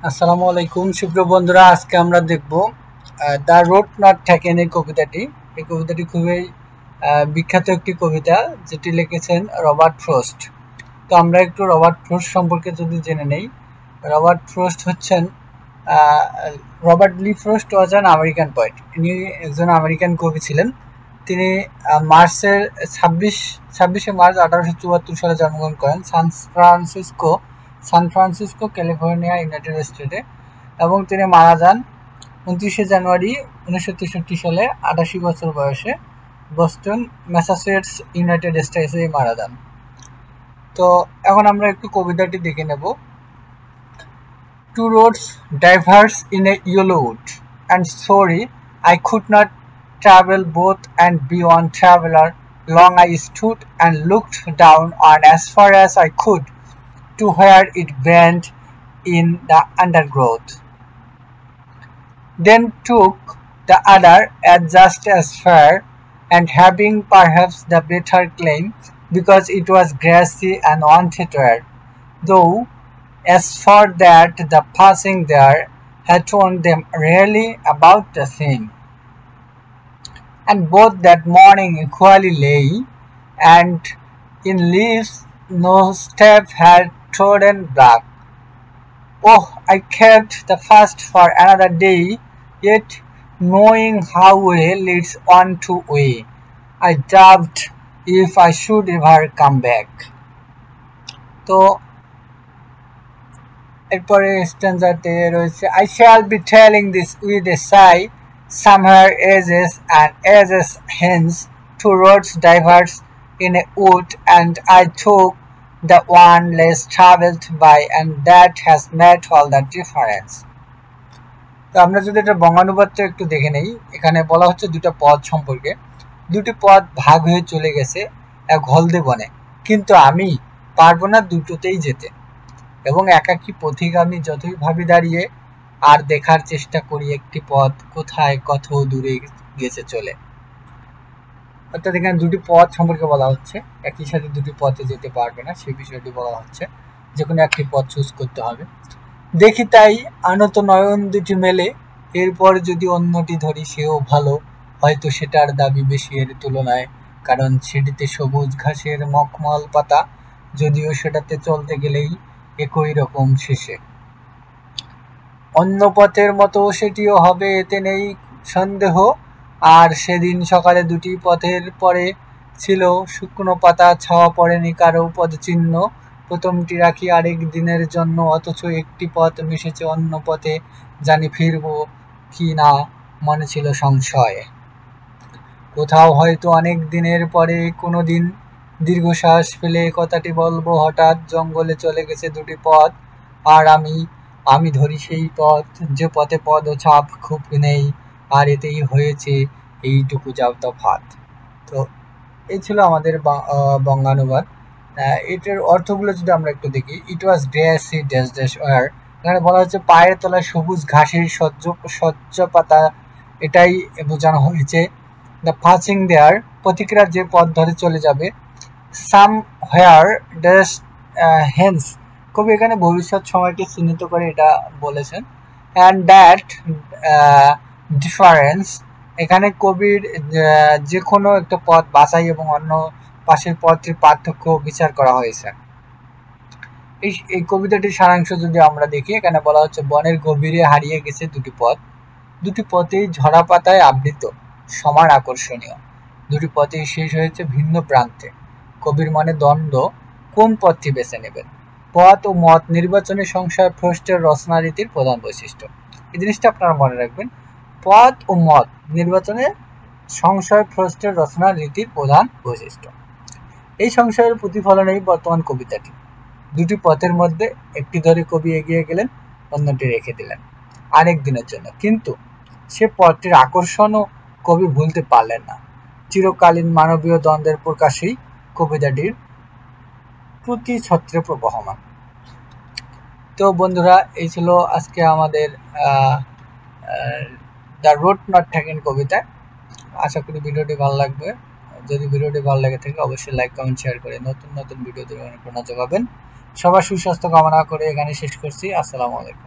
আসসালামু আলাইকুম সুপ্রিয় বন্ধুরা, আজকে আমরা দেখব দ্য রোড নট টেকেন এই কবিতাটি। এই কবিতাটি খুবই বিখ্যাত একটি কবিতা, যেটি লিখেছেন রবার্ট ফ্রস্ট। তো আমরা একটু রবার্ট ফ্রস্ট সম্পর্কে যদি জেনে নেই। রবার্ট ফ্রস্ট হচ্ছেন Robert Lee Frost was an American poet. ইনি একজন আমেরিকান কবি ছিলেন। তিনি মার্চের ছাব্বিশে মার্চ 1874 সালে জন্মগ্রহণ করেন সান ফ্রান্সিসকো, ক্যালিফোর্নিয়া, ইউনাইটেড স্টেটে। এবং তিনি মারা যান 29শে জানুয়ারি 1963 সালে 88 বছর বয়সে বস্টন, ম্যাসাচুসেটস, ইউনাইটেড স্টেটসে মারা যান। তো এখন আমরা একটু কবিতাটি দেখে নেব। Two roads diverge in a yellow wood, and sorry I could not travel both and be one traveler. Long I stood and looked down on as far as I could to where it bent in the undergrowth. Then took the other as just as fair, and having perhaps the better claim, because it was grassy and wanted wear, though as for that the passing there had told them really about the same. And both that morning equally lay, and in leaves no step had trodden black. Oh, I kept the first for another day, yet knowing how way leads on to way, I doubted if I should ever come back. তো এরপরে স্ট্যান্জাতে রয়েছে, I shall be telling this with a sigh, somewhere ages hence, two roads diverged in a wood, and I took the one less traveled by, and that has made all the difference. তো আমরা যদি এটা বঙ্গানুবাদটা একটু দেখে নেই, এখানে বলা হচ্ছে দুটো পথ সম্পর্কে। দুটি পথ ভাগ হয়ে চলে গেছে এক হলদে বনে, কিন্তু আমি পারবো না দুটোতেই যেতে, এবং একাকী পথিক আমি যতই ভাবি দাঁড়িয়ে, আর দেখার চেষ্টা করি একটি পথ কোথায় কত দূরে গেছে চলে। অর্থাৎ এখানে দুটি পথ সম্পর্কে বলা হচ্ছে, একই সাথে দুটি পথে যেতে পারবে না সেই বিষয়টি বলা হচ্ছে, যে কোনো একটি পথ চুজ করতে হবে। দেখি তাই আনত নয়ন দুটি মেলে, এরপর যদি অন্যটি ধরি সেও ভালো, হয়তো সেটার দাবি বেশি এর তুলনায়, কারণ সেটিতে সবুজ ঘাসের মখমল পাতা, যদিও সেটাতে চলতে গেলেই একই রকম শেষে। অন্য পথের মতো সেটিও হবে, এতে নেই সন্দেহ। আর সেদিন সকালে দুটি পথের পরে ছিল শুকনো পাতা, ছাওয়া পড়েনি কারো পদচিহ্ন। প্রথমটি রাখি আরেক দিনের জন্য, অথচ একটি পথ মিশেছে অন্য পথে, জানি ফিরব কি না মনে ছিল সংশয়। কোথাও হয়তো অনেক দিনের পরে কোনো দিন দীর্ঘশ্বাস ফেলে কথাটি বলবো, হঠাৎ জঙ্গলে চলে গেছে দুটি পথ, আর আমি ধরি সেই পথ, যে পথে পদ ও ছাপ খুব নেই, আর এতেই হয়েছে এইটুকু যাও তফাৎ। তো এই ছিল আমাদের বঙ্গানুবাদ। এটার অর্থগুলো যদি আমরা একটু দেখি, ইট ওয়াজ গ্রেসি ড্যাশ ড্যাশ ওয়ার, এখানে বলা হচ্ছে পায়ের তলায় সবুজ ঘাসের স্বচ্ছ পাতা, এটাই বোঝানো হয়েছে। দ্য পাসিং দেয়ার, পথিকরা যে পথ ধরে চলে যাবে। সাম হোয়ার ড্যাশ হেন্স, কবি এখানে ভবিষ্যৎ সময়কে চিহ্নিত করে এটা বলেছেন। অ্যান্ড দ্যাট ডিফারেন্স, এখানে কবির যে কোনো একটা পথ বাছাই এবং অন্য পাশের পথটির পার্থক্য বিচার করা হয়েছে। এই কবিতাটির সারাংশ যদি আমরা দেখি, এখানে বলা হচ্ছে বনের গভীরে হারিয়ে গেছে দুটি পথ, দুটি পথেই ঝরা পাতায় আবৃত, সমান আকর্ষণীয়। দুটি পথেই শেষ হয়েছে ভিন্ন প্রান্তে। কবির মনে দ্বন্দ্ব, কোন পথটি বেছে নেবেন। পথ ও মত নির্বাচনে সংশয় ফ্রস্টের রচনারীতির প্রধান বৈশিষ্ট্য। এই জিনিসটা আপনারা মনে রাখবেন, পথ ও মত নির্বাচনে সংশয় ফ্রস্টের রচনারীতির প্রধান বৈশিষ্ট্য। এই সংশয়ের প্রতিফলনেই বর্তমান কবিতাটি। দুটি পথের মধ্যে একটি ধরে কবি এগিয়ে গেলেন, অন্যটি রেখে দিলেন আরেক দিনের জন্য, কিন্তু সে পথটির আকর্ষণও কবি ভুলতে পারলেন না। চিরকালীন মানবীয় দ্বন্দ্বের প্রকাশেই কবিতাটির প্রতি ছত্রে প্রবহমান। তো বন্ধুরা, এই ছিল আজকে আমাদের দ্য রোড নট টেকেন কবিতা। আশা করি ভিডিওটি ভালো লাগবে। যদি ভিডিওটি ভালো লাগে থাকে অবশ্যই লাইক, কমেন্ট, শেয়ার করে নতুন নতুন ভিডিও দেখে অনুপ্রেরণা যোগাবেন। সবার সুস্বাস্থ্য কামনা করে এখানে শেষ করছি। আসসালামু আলাইকুম।